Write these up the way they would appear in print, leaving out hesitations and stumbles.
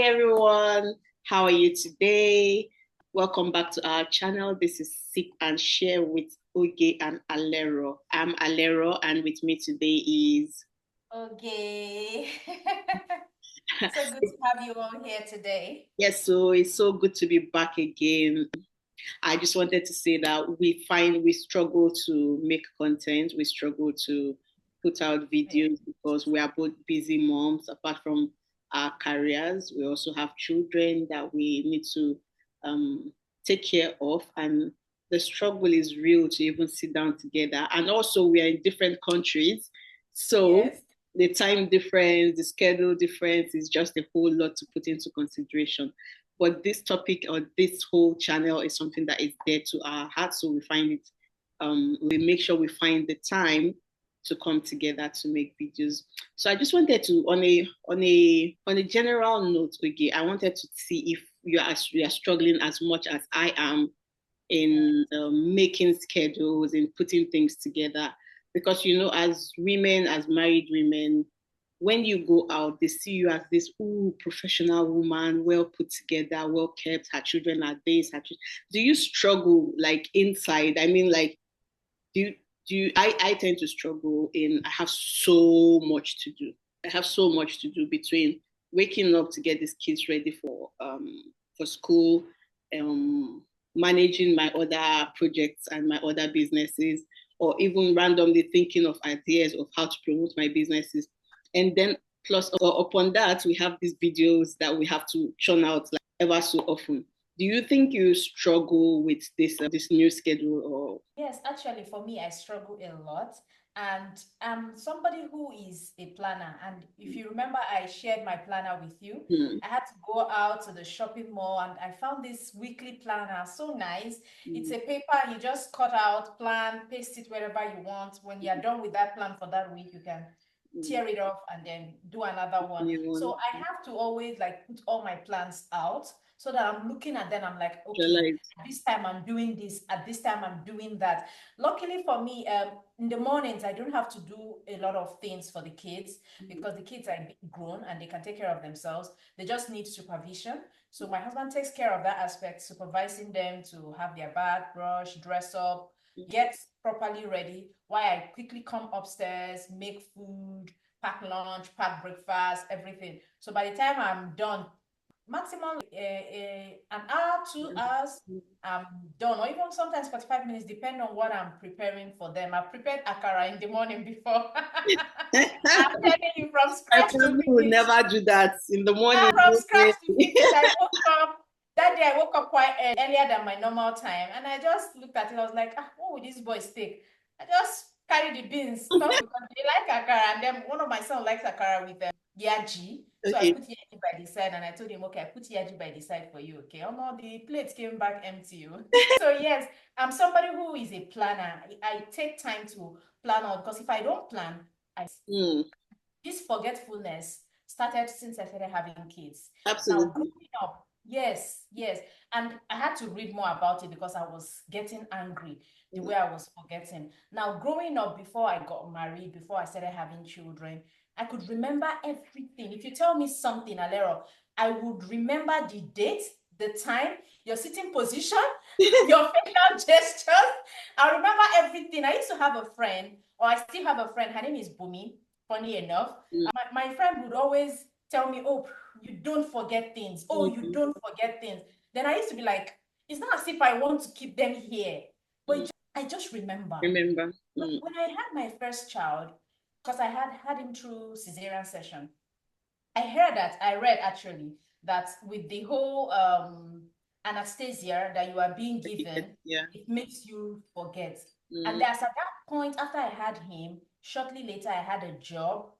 everyone, how are you today? Welcome back to our channel. This is Sip and Share with Oge and Alero. I'm Alero, and with me today is Okay. So good to have you all here today. yes, so it's so good to be back again. I just wanted to say that we struggle to make content, we struggle to put out Yeah. videos because we are both busy moms. Apart from our careers, we also have children that we need to um, take care of, and the struggle is real to even sit down together. And also, we are in different countries, so Yes. the time difference, the schedule difference is just a whole lot to put into consideration. But this topic or this whole channel is something that is dear to our hearts, so we find it. We make sure we find the time to come together to make videos. So I just wanted to, on a general note, okay, I wanted to see if you are struggling as much as I am Yeah. in making schedules, in putting things together. Because, as women, as married women, when you go out, they see you as this professional woman, well put together, well kept. Her children are this. Do you struggle like inside? I mean, like, do you, I tend to struggle in. I have so much to do. I have so much to do between waking up to get these kids ready for school, um, managing my other projects and my other businesses, or even randomly thinking of ideas of how to promote my businesses. And then plus upon that, we have these videos that we have to churn out like ever so often. Do you think you struggle with this new schedule or? Yes, actually, for me, I struggle a lot. And I'm somebody who is a planner. And if you remember, I shared my planner with you. Hmm. I had to go out to the shopping mall and I found this weekly planner. So nice. It's Hmm. a paper you just cut out, plan, paste it wherever you want. When you're done with that plan for that week, you can Hmm. tear it off and then do another one. So Anyone I have to always like put all my plans out so that I'm looking at them. I'm like, okay, visualize? at this time I'm doing this, at this time I'm doing that. Luckily for me, in the mornings I don't have to do a lot of things for the kids because the kids are grown and they can take care of themselves. They just need supervision. So my husband takes care of that aspect, supervising them to have their bath, brush, dress up, get properly ready while I quickly come upstairs, make food, pack lunch, pack breakfast, everything. So by the time I'm done, maximum an hour, 2 hours, I'm done, or even sometimes 45 minutes, depending on what I'm preparing for them. I prepared akara in the morning before. I'm telling you, from My scratch to family would finish. never do that in the morning. From No scratch to way. finish. I woke up. That day I woke up quite earlier than my normal time. And I just looked at it. I was like, what would these boys take? I just carried the beans, not because they like akara. And then one of my sons likes akara with yaji. So I Okay. put yaji by the side and I told him, okay, I put yaji by the side for you. Okay. Oh no, the plate came back empty. So yes, I'm somebody who is a planner. I take time to plan out because if I don't plan, Mm, this forgetfulness started since I started having kids. Now, absolutely. growing up, yes, yes. And I had to read more about it because I was getting angry the Mm, way I was forgetting. Now, growing up, before I got married, before I started having children, I could remember everything. If you tell me something, Alero, I would remember the date, the time, your sitting position, your facial gestures. I remember everything. I used to have a friend, or I still have a friend. Her name is Bumi. Funny enough, mm, my friend would always tell me, oh, you don't forget things. Oh, you mm, don't forget things. Then I used to be like, it's not as if I want to keep them here, but mm. I just remember. Remember. Mm, When I had my first child, because I had him through cesarean session, I read actually that with the whole anesthesia that you are being given, yeah. it makes you forget. And Mm, that's at that point, after I had him, shortly later, I had a job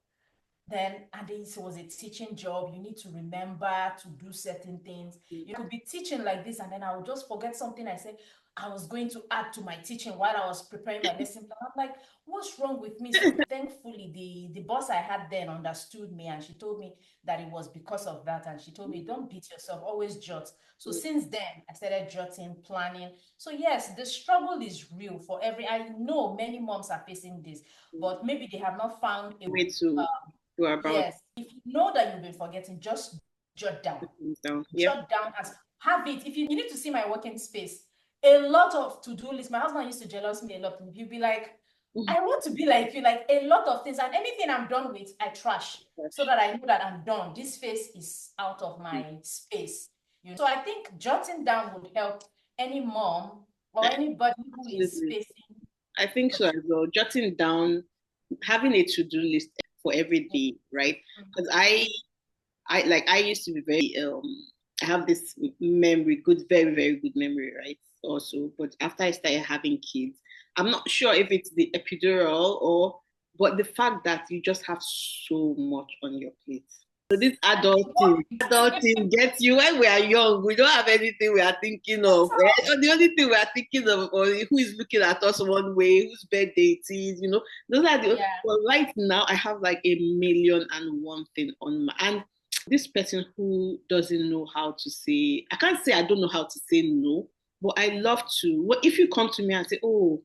then and this was a teaching job. You need to remember to do certain things. mm, You could be teaching like this and then I would just forget something I said I was going to add to my teaching while I was preparing my lesson plan. I'm like, what's wrong with me? So thankfully the boss I had then understood me and she told me that it was because of that. And she told me, don't beat yourself, always jot. So mm. since then I started jotting, planning. So yes, the struggle is real for every, I know many moms are facing this, but maybe they have not found a Way to go about. yes, if you know that you've been forgetting, just jot down. Yeah. Jot down as have it. If you need to see my working space, a lot of to-do lists. My husband used to jealous me a lot. He'd be like, I want to be like you, like a lot of things. And anything I'm done with, I trash so that I know that I'm done. This space is out of my space. So I think jotting down would help any mom or anybody who is facing. I think so as well. Jotting down, having a to-do list for every day, right? Because I used to be very I have this memory, very, very good memory, right? Also, but after I started having kids, I'm not sure if it's the epidural but the fact that you just have so much on your plate. So this adult thing gets you when we are young. We don't have anything we are thinking of. The only thing we are thinking of, or who is looking at us one way, whose birthday it is, those are the. But right now, I have like a million and one thing on my and this person who doesn't know how to say. I can't say I don't know how to say no, but I love to. Well, if you come to me and say, "Oh,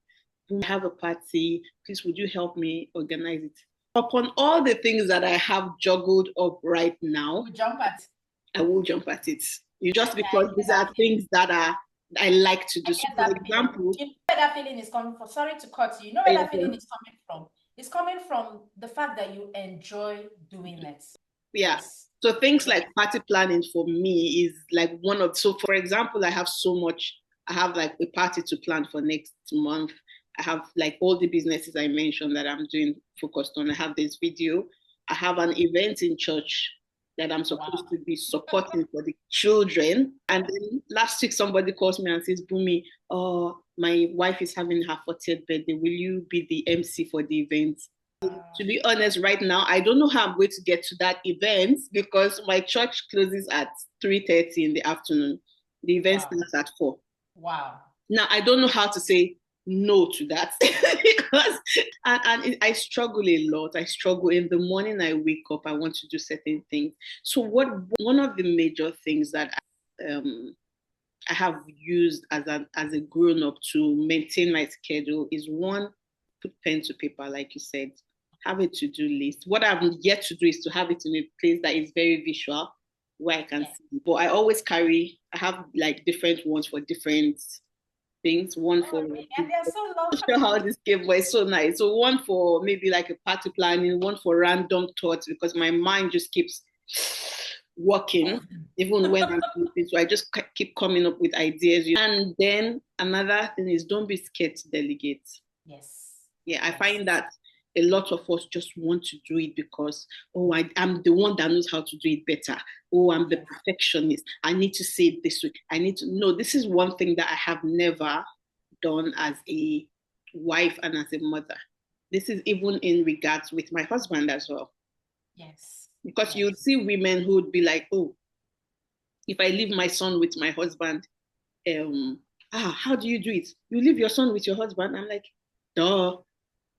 we have a party. Please, would you help me organize it?" Upon all the things that I have juggled up right now, I will jump at it. Just because these are things that I like to do. So for example, you know where that feeling is coming from. Sorry to cut you. You know where that feeling is coming from. It's coming from the fact that you enjoy doing it. Yeah. Yes. So things like party planning for me is like one of. So for example, I have so much. I have like a party to plan for next month. I have like all the businesses I mentioned that I'm doing focused on. I have this video. I have an event in church that I'm supposed to be supporting for the children. And then last week, somebody calls me and says, Bumi, my wife is having her 40th birthday. Will you be the MC for the event? To be honest, right now, I don't know how I'm going to get to that event because my church closes at 3:30 in the afternoon. The event starts at 4. Wow. Now, I don't know how to say no to that because I struggle a lot. I struggle in the morning. I wake up. I want to do certain things. So one of the major things that I have used as a grown up to maintain my schedule is one, put pen to paper, like you said, have a to-do list. What I'm yet to do is to have it in a place that is very visual where I can see. But I have like different ones for different things. One for and they're so long. I'm not sure how this came, but it's so nice. So one for maybe like a party planning, one for random thoughts because my mind just keeps working even when I'm sleeping. So I just keep coming up with ideas. And then another thing is don't be scared to delegate. Yes. Yeah, I find that a lot of us just want to do it because, I'm the one that knows how to do it better. Oh, I'm the perfectionist. I need to say it this way. No, this is one thing that I have never done as a wife and as a mother. This is even in regards with my husband as well. Yes. Because you'd see women who would be like, oh, if I leave my son with my husband, how do you do it? You leave your son with your husband? I'm like, duh.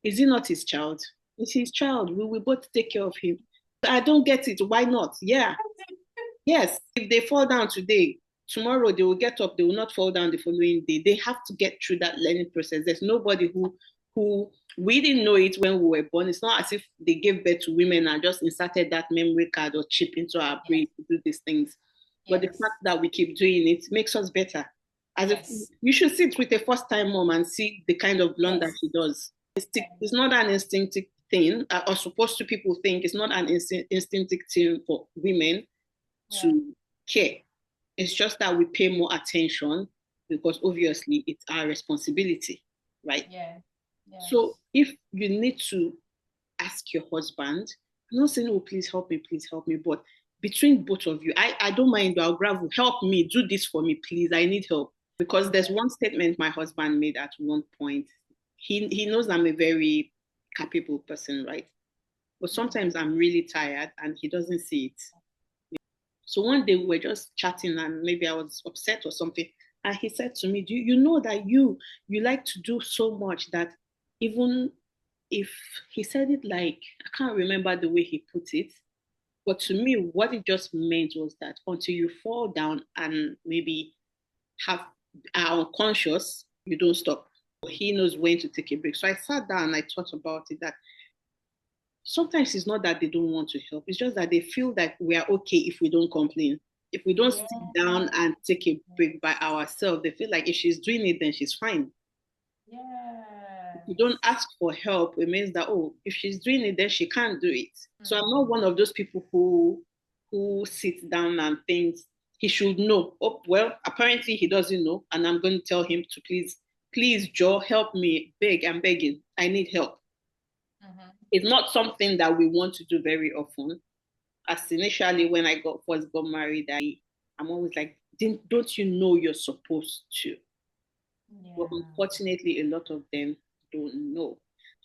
Is he not his child? It's his child. We will both take care of him. I don't get it. Why not? Yeah. Yes. If they fall down today, tomorrow they will get up. They will not fall down the following day. They have to get through that learning process. There's nobody who we didn't know it when we were born. It's not as if they gave birth to women and just inserted that memory card or chip into our brain to do these things. But the fact that we keep doing it makes us better. If you should sit with a first-time mom and see the kind of blunder she does. It's not an instinctive thing, or supposed to people think it's not an instinctive thing for women to care. It's just that we pay more attention because obviously it's our responsibility, right? Yeah. So if you need to ask your husband, I'm not saying, oh, please help me, but between both of you, I don't mind, I'll grab, help me, do this for me, please, I need help. Because there's one statement my husband made at one point. He knows I'm a very capable person, right? But sometimes I'm really tired and he doesn't see it. So one day we were just chatting and maybe I was upset or something. And he said to me, do you know that you like to do so much that even if he said it like, I can't remember the way he put it, but to me, what it just meant was that until you fall down and maybe are unconscious, you don't stop. He knows when to take a break. So I sat down and I thought about it that sometimes it's not that they don't want to help. It's just that they feel that we are okay if we don't complain. If we don't Yeah. sit down and take a break by ourselves, they feel like if she's doing it, then she's fine. If you Yes. don't ask for help, it means that, oh, if she's doing it, then she can't do it. So I'm not one of those people who sits down and thinks he should know. Oh, well, apparently he doesn't know, and I'm going to tell him to please, Joe, help me. Beg, I'm begging. I need help. It's not something that we want to do very often. As initially when I first got married, I'm always like, don't you know you're supposed to? Yeah. But unfortunately, a lot of them don't know.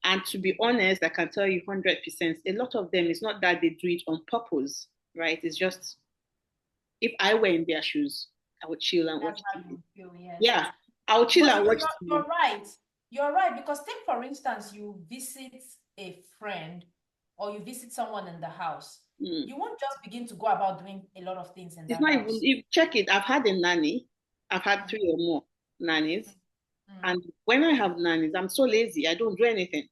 And to be honest, I can tell you 100%, a lot of them, it's not that they do it on purpose, right? It's just, if I were in their shoes, I would chill and That's watch how TV. you feel, yes. Yeah, I would chill Because and watch you're TV. right. You're right. Because take, for instance, you visit a friend or you visit someone in the house. Mm. You won't just begin to go about doing a lot of things in It's that not even, house. if, check it. I've had a nanny. I've had 3 or more nannies. And when I have nannies, I'm so lazy. I don't do anything.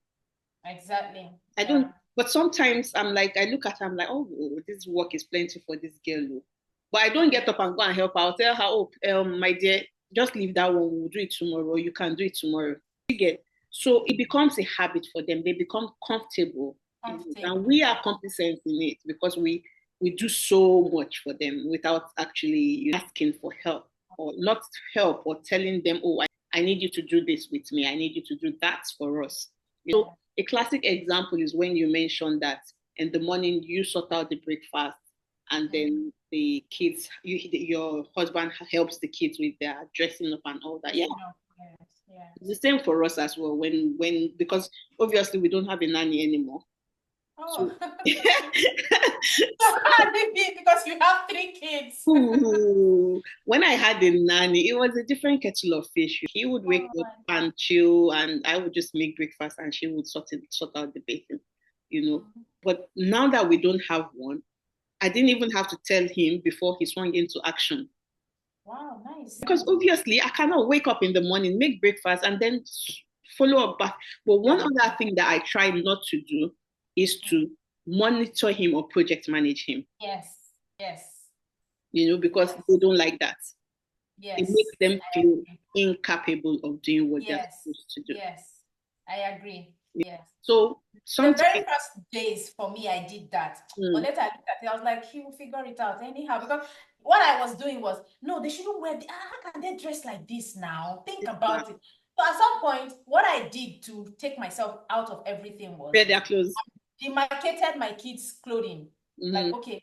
Exactly. I Yeah. don't, but sometimes I'm like, I look at her, I'm like, oh, this work is plenty for this girl. Oh. But I don't get up and go and help her. I'll tell her, oh, my dear, just leave that one. We'll do it tomorrow. You can do it tomorrow. You get, so it becomes a habit for them. They become comfortable in it. And we are complacent in it because we do so much for them without actually asking for help or not help or telling them, oh, I need you to do this with me. I need you to do that for us. So a classic example is when you mentioned that in the morning you sort out the breakfast and then the kids, your husband helps the kids with their dressing up and all that. Yeah, Yes, yes. it's the same for us as well. When because obviously we don't have a nanny anymore. Oh. So, Because you have 3 kids. ooh, when I had a nanny, it was a different kettle of fish. He would wake up and chill, and I would just make breakfast, and she would sort out the baking, you know. But now that we don't have one, I didn't even have to tell him before he swung into action. Wow, nice. Because obviously, I cannot wake up in the morning, make breakfast, and then follow up back. But one other thing that I try not to do is to monitor him or project manage him. Yes, yes. You know, because they don't like that. Yes. It makes them feel incapable of doing what they're supposed to do. Yes, I agree. Yes. So The sometimes, very first days for me, I did that. But later I looked at it, I was like, he will figure it out anyhow. Because what I was doing was, no, they shouldn't wear, how can they dress like this now? Think about it. So at some point, what I did to take myself out of everything was, wear their clothes. I demarcated my kids' clothing. Like, okay,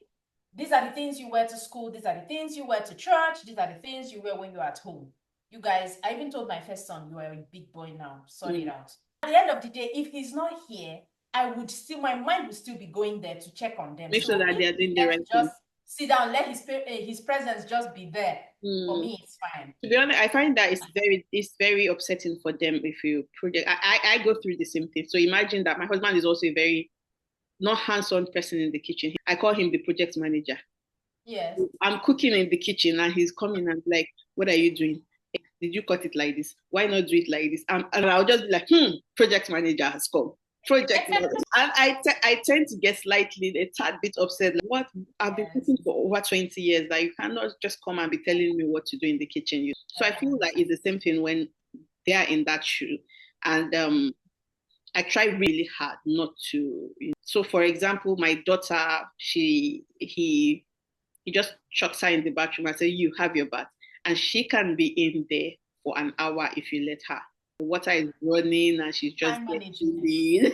these are the things you wear to school. These are the things you wear to church. These are the things you wear when you're at home. You guys, I even told my first son, you are a big boy now. Sort it out. At the end of the day, if he's not here, I would still, my mind would still be going there to check on them. Make sure that they are doing the right thing. Just sit down, let his presence just be there. For me, it's fine. To be honest, I find that it's very upsetting for them if you project. I go through the same thing. So imagine that my husband is also a very not hands-on person in the kitchen. I call him the project manager. Yes. I'm cooking in the kitchen and he's coming and like, what are you doing? Did you cut it like this? Why not do it like this? And I'll just be like, project manager has come. Project manager. And I tend to get slightly a tad bit upset. Like, what? I've been cooking for over 20 years. Like, you cannot just come and be telling me what to do in the kitchen. So I feel like it's the same thing when they are in that shoe. And I try really hard not to. So, for example, my daughter, he just chucks her in the bathroom and says, "You have your bath," and she can be in there for an hour if you let her. The water is running, and she's just chilling.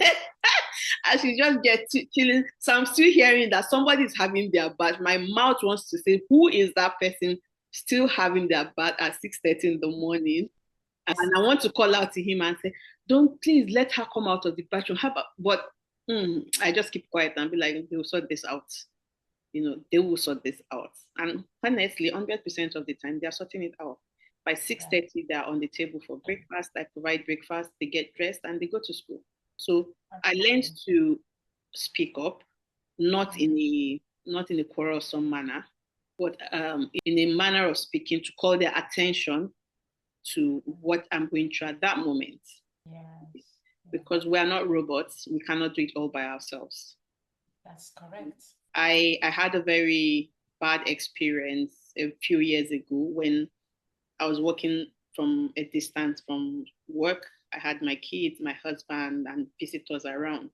And she just gets chilling. So I'm still hearing that somebody is having their bath. My mouth wants to say, "Who is that person still having their bath at 6:30 in the morning?" And I want to call out to him and say, "Don't, please let her come out of the bathroom." But I just keep quiet and be like, "They'll sort this out. They will sort this out." And honestly, 100% of the time, they are sorting it out. By 6:30, they are on the table for breakfast. I provide breakfast. They get dressed and they go to school. So I learned to speak up, not in a quarrelsome manner, but in a manner of speaking to call their attention to what I'm going through at that moment. Yes. because we are not robots. We cannot do it all by ourselves. That's correct. I had a very bad experience a few years ago when I was working from a distance from work. I had my kids, my husband, and visitors around.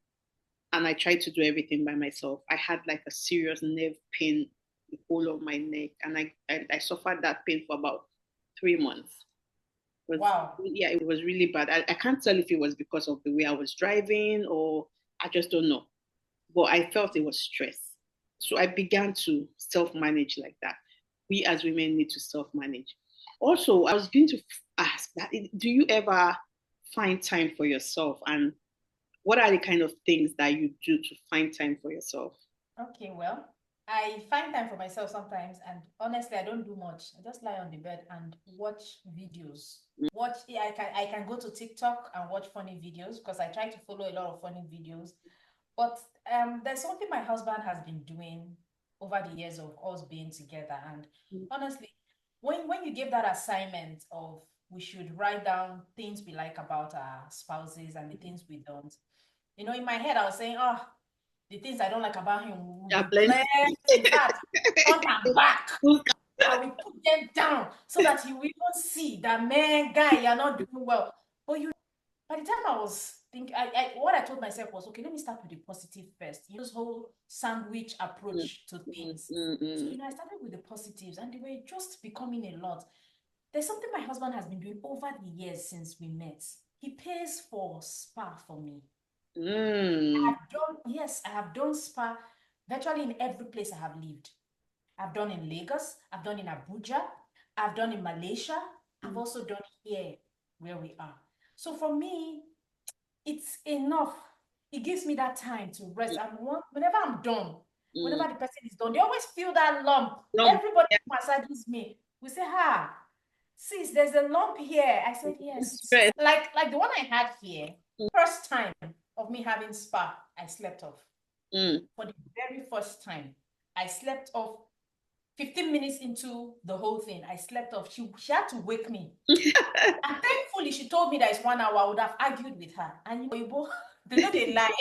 And I tried to do everything by myself. I had like a serious nerve pain the whole of my neck, and I suffered that pain for about 3 months. It was, Wow. yeah, it was really bad. I can't tell if it was because of the way I was driving or I just don't know. But I felt it was stress. So I began to self manage like that. We as women need to self manage. Also, I was going to ask that do you ever find time for yourself? And what are the kind of things that you do to find time for yourself? Okay, well, I find time for myself sometimes, and honestly, I don't do much. I just lie on the bed and watch videos. Watch, yeah, I can go to TikTok and watch funny videos because I try to follow a lot of funny videos. But there's something my husband has been doing over the years of us being together. And honestly, when you give that assignment of we should write down things we like about our spouses and the things we don't, in my head I was saying, oh, the things I don't like about him will Yeah, be plenty. blessed. In fact, front and back. I will put them down so that he will even see that, man, guy, you're not doing well. But by the time I was thinking, what I told myself was, okay, let me start with the positive first. This whole sandwich approach to things. So, I started with the positives and they were just becoming a lot. There's something my husband has been doing over the years since we met. He pays for spa for me. Yes, I have done spa virtually in every place I have lived. I've done in Lagos, I've done in Abuja, I've done in Malaysia, I've also done here where we are. So for me, it's enough. It gives me that time to rest. Whenever I'm done, whenever the person is done, they always feel that lump. Lump. Everybody Yeah. who massages me, we say, sis, there's a lump here. I said, yes. Stress. Like the one I had here, first time of me having spa, I slept off. For the very first time, I slept off 15 minutes into the whole thing. I slept off. She had to wake me. And thankfully, she told me that it's 1 hour. I would have argued with her. And they know they lie.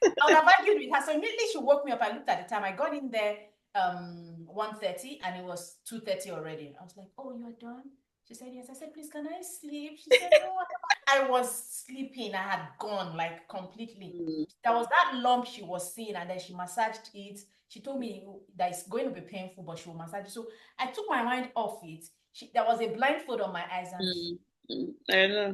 I would have argued with her. So immediately she woke me up. I looked at the time. I got in there 1:30 and it was 2:30 already. I was like, oh, you're done? She said, yes. I said, please, can I sleep? She said, no. I was sleeping. I had gone like completely. There was that lump she was seeing, and then she massaged it. She told me that it's going to be painful, but she will massage it. So I took my mind off it. There was a blindfold on my eyes, and I know.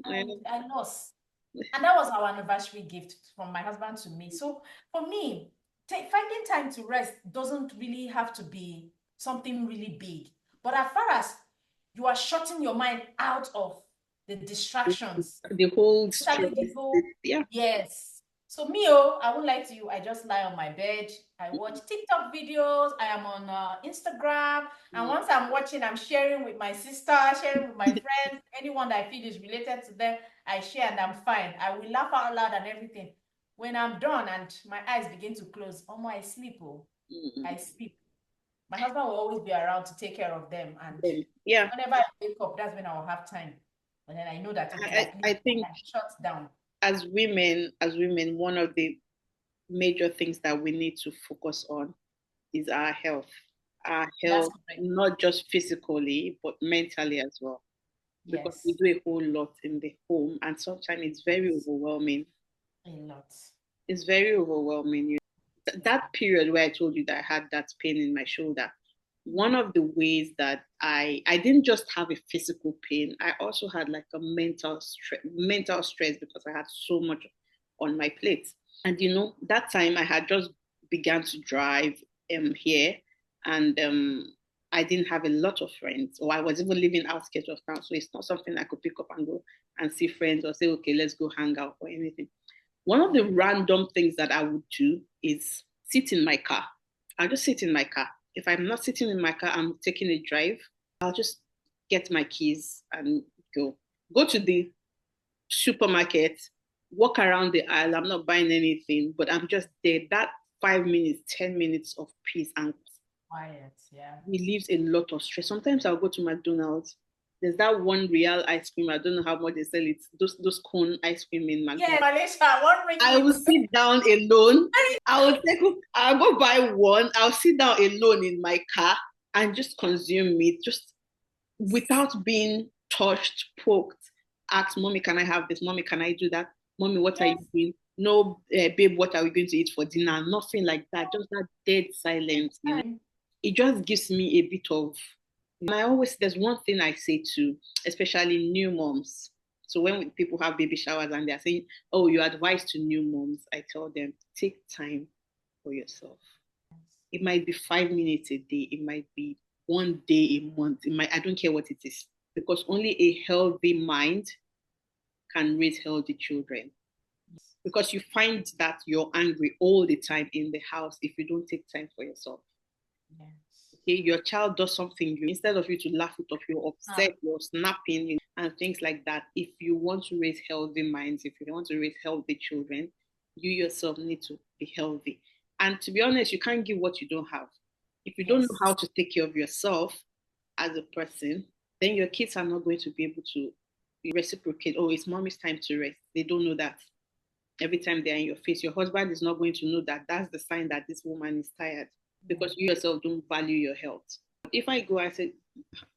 I know. I lost. And that was our anniversary gift from my husband to me. So for me, finding time to rest doesn't really have to be something really big. But as far as you are shutting your mind out of the distractions, The whole especially stress. the whole, Yeah. yes. So me, I won't lie to you. I just lie on my bed. I watch TikTok videos. I am on Instagram. And once I'm watching, I'm sharing with my sister, sharing with my friends, anyone that I feel is related to them. I share and I'm fine. I will laugh out loud and everything. When I'm done and my eyes begin to close, I sleep. I sleep. My husband will always be around to take care of them. And Yeah. whenever I wake up, that's when I will have time. And then I know that, okay, at least I think I shut down. as women, one of the major things that we need to focus on is our health. Our That's health, correct. not just physically, but mentally as well. Because we Yes, do a whole lot in the home, and sometimes it's very overwhelming. a lot. It's very overwhelming. That period where I told you that I had that pain in my shoulder, one of the ways that I didn't just have a physical pain, I also had like a mental stress because I had so much on my plate. And that time I had just began to drive here, and I didn't have a lot of friends, or I was even living outskirts of town, so it's not something I could pick up and go and see friends or say, okay, let's go hang out or anything. One of the random things that I would do is sit in my car. I'll just sit in my car. If I'm not sitting in my car, I'm taking a drive. I'll just get my keys and go. Go to the supermarket, walk around the aisle. I'm not buying anything, but I'm just there. That 5 minutes, 10 minutes of peace and Quiet, yeah. relieves a lot of stress. Sometimes I'll go to McDonald's. There's that one real ice cream. I don't know how much they sell it. Those cone ice cream in Yeah, McDonald's. Malaysia, one I will ringgit. sit down alone. I'll go buy one. I'll sit down alone in my car and just consume it, just without being touched, poked. Ask mommy, can I have this? Mommy, can I do that? Mommy, what are you Yes. doing? No, babe, what are we going to eat for dinner? Nothing like that. Just that dead silence. It just gives me a bit of. I always there's one thing I say to, especially new moms. So when people have baby showers and they're saying, "Oh, you advise to new moms," I tell them, take time for yourself. It might be 5 minutes a day. It might be one day a month. I don't care what it is, because only a healthy mind can raise healthy children. Because you find that you're angry all the time in the house if you don't take time for yourself. Yes. Okay, your child does something, instead of you to laugh it off, you're upset, you're snapping, and things like that. If you want to raise healthy minds, if you want to raise healthy children, you yourself need to be healthy. And to be honest, you can't give what you don't have. If you don't know how to take care of yourself as a person, then your kids are not going to be able to reciprocate. Oh, it's mommy's time to rest. They don't know that. Every time they're in your face, your husband is not going to know that that's the sign that this woman is tired, because you yourself don't value your health. If I go and say,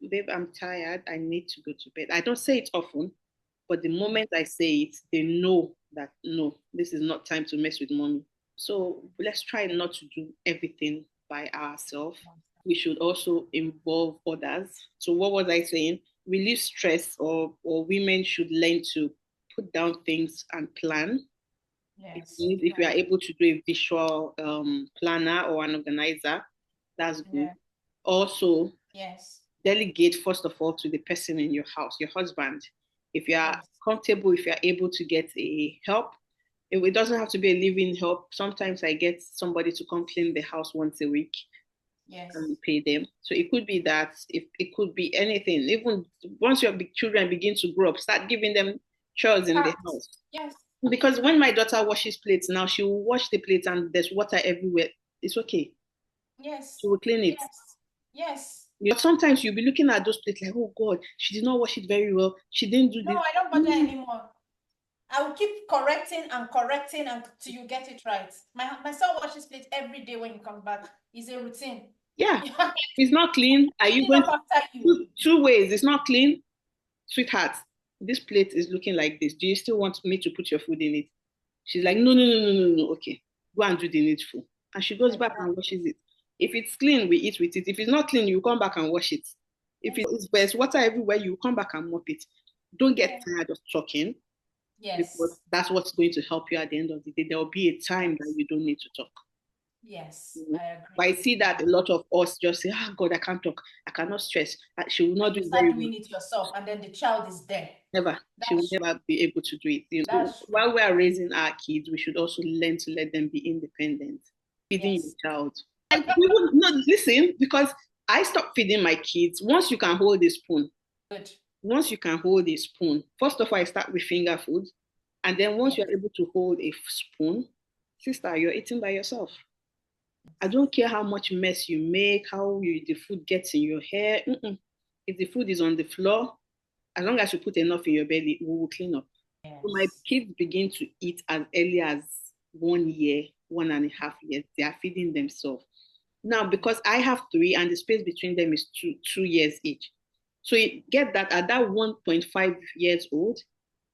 babe, I'm tired, I need to go to bed, I don't say it often, but the moment I say it, they know that no, this is not time to mess with mommy. So let's try not to do everything by ourselves. We should also involve others. So what was I saying? Relieve stress, or women should learn to put down things and plan. Yes. If you are able to do a visual planner or an organizer, that's good. Yeah. Also, Yes. delegate first of all to the person in your house, your husband. If you are Yes. comfortable, if you are able to get a help, it doesn't have to be a living help. Sometimes I get somebody to come clean the house once a week Yes. and pay them. So it could be that, if it could be anything. Even once your big children begin to grow up, start giving them chores in the house. Yes. Because when my daughter washes plates now, she will wash the plates and there's water everywhere. It's okay. Yes. She will clean it. Yes. Yes. But sometimes you'll be looking at those plates like, oh God, she did not wash it very well. She didn't do No, this. I don't bother anymore. I will keep correcting until you get it right. My son washes plate every day when he comes back. It's a routine. Yeah. It's not clean. Are you Clean going up after you. two ways? It's not clean. Sweetheart, this plate is looking like this. Do you still want me to put your food in it? She's like, no, no, no, no, no, no. Okay, go and do the needful. And she goes back and washes it. If it's clean, we eat with it. If it's not clean, you come back and wash it. If there's water everywhere, you come back and mop it. Don't get tired of talking, because Yes. that's what's going to help you at the end of the day. There will be a time that you don't need to talk. Yes, Mhm. I agree. But I see that a lot of us just say, "Ah, God, I can't talk. I cannot stress. She will not do You it start very well." doing it yourself, and then the child is there. Never. She will That's true. never be able to do it. That's true. While we are raising our kids, we should also learn to let them be independent. Feeding your Yes. child. And we would not listen, because I stopped feeding my kids. Once you can hold a spoon, Good. once you can hold a spoon, first of all, I start with finger food. And then once Yes. you're able to hold a spoon, sister, you're eating by yourself. I don't care how much mess you make, the food gets in your hair. Mm-mm. If the food is on the floor, as long as you put enough in your belly, we will clean up. So my Yes. kids begin to eat as early as 1 year, 1.5 years. They are feeding themselves. Now, because I have three and the space between them is 2 years each. So you get that at that 1.5 years old,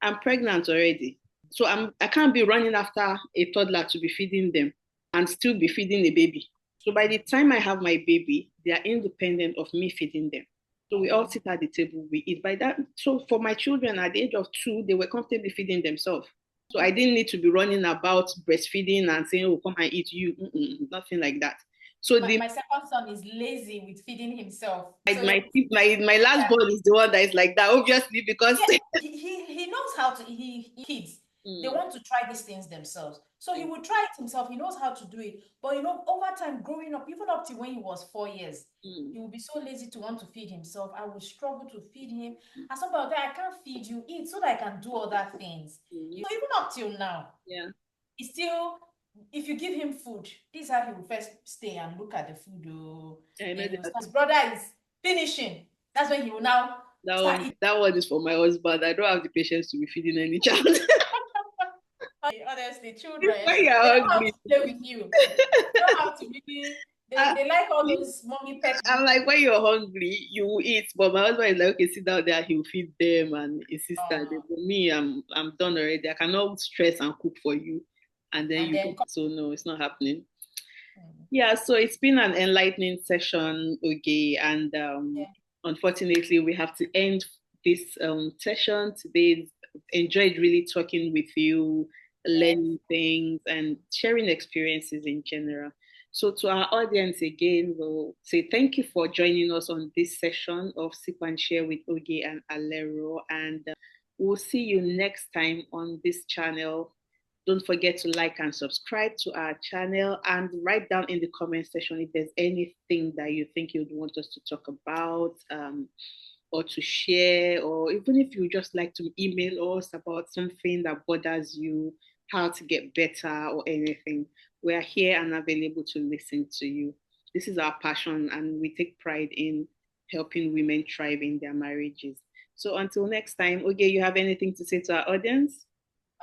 I'm pregnant already. So I can't be running after a toddler to be feeding them and still be feeding a baby. So by the time I have my baby, they are independent of me feeding them. So we all sit at the table, we eat. By that, so for my children at the age of 2, they were comfortably feeding themselves. So I didn't need to be running about breastfeeding and saying, "Oh, come and eat you." Mm-mm, nothing like that. So My second son is lazy with feeding himself. So my last born is the one that is like that, obviously, because yeah, he knows how to. Kids, they want to try these things themselves. So he would try it himself. He knows how to do it. But over time, growing up, even up to when he was 4 years, he would be so lazy to want to feed himself. I would struggle to feed him. And somebody, I can't feed you, eat so that I can do other things. So even up till now, yeah, he still, if you give him food, this is how he will first stay and look at the food. I know Then he will that. start. His brother is finishing. That's when he will now that one is for my husband. I don't have the patience to be feeding any child. Honestly, children, When you're they don't have hungry, to play with you. They don't have to really, I, they like all those mommy pet. I'm like, when you're hungry, you will eat. But my husband is like, okay, sit down there. He'll feed them and his sister. Uh, For me, I'm done already. I cannot stress and cook for you, and then and you. then So no, it's not happening. mm, Yeah, so it's been an enlightening session, okay, and yeah, unfortunately, we have to end this session today. Enjoyed really talking with you, yeah. learning things, and sharing experiences in general. So, to our audience again, we'll say thank you for joining us on this session of Sip and Share with Oge and Alero, and we'll see you next time on this channel. Don't forget to like and subscribe to our channel and write down in the comment section if there's anything that you think you'd want us to talk about or to share, or even if you just like to email us about something that bothers you, how to get better, or anything. We are here and available to listen to you. This is our passion, and we take pride in helping women thrive in their marriages. So until next time, okay, you have anything to say to our audience?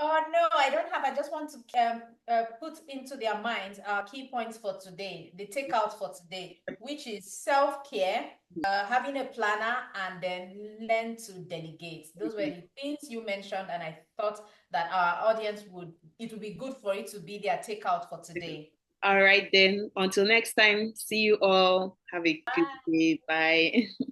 Oh, no, I don't have. I just want to put into their minds our key points for today, the takeout for today, which is self-care, having a planner, and then learn to delegate. Those were the things you mentioned, and I thought that our audience it would be good for it to be their takeout for today. All right, then. Until next time, see you all. Have a good day. Bye.